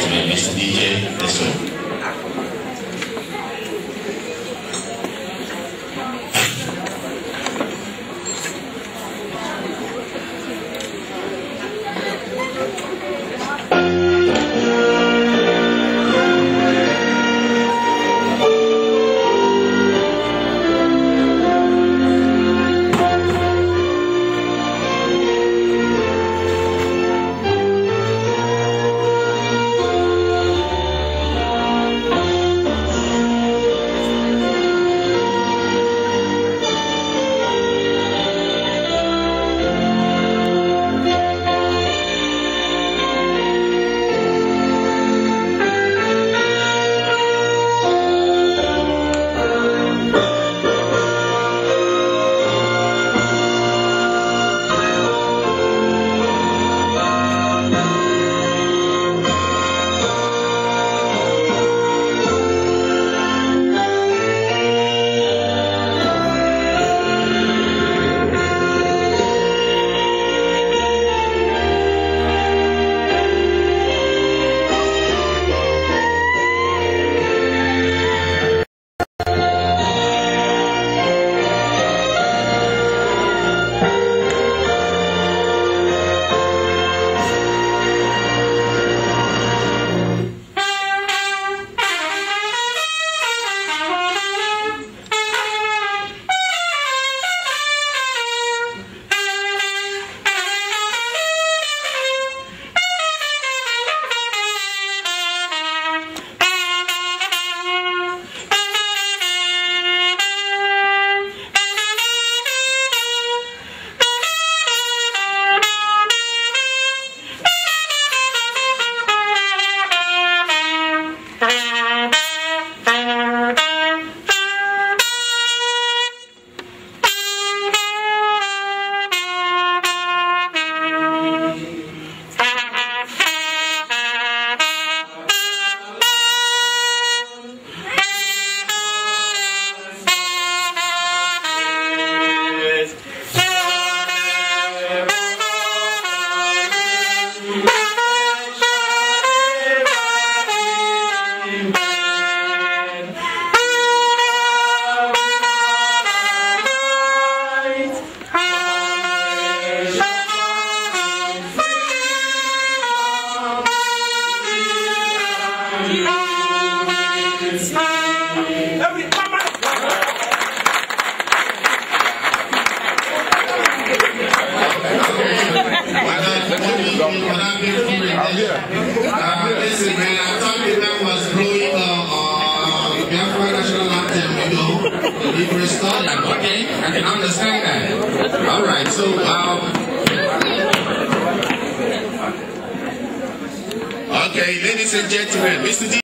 gentlemen, Mr. DJ, this one. Listen, man, I thought the man was blowing Biafra national anthem, you know, the Igbere style. Okay, I can understand that. All right, so okay, ladies and gentlemen, Mr. D.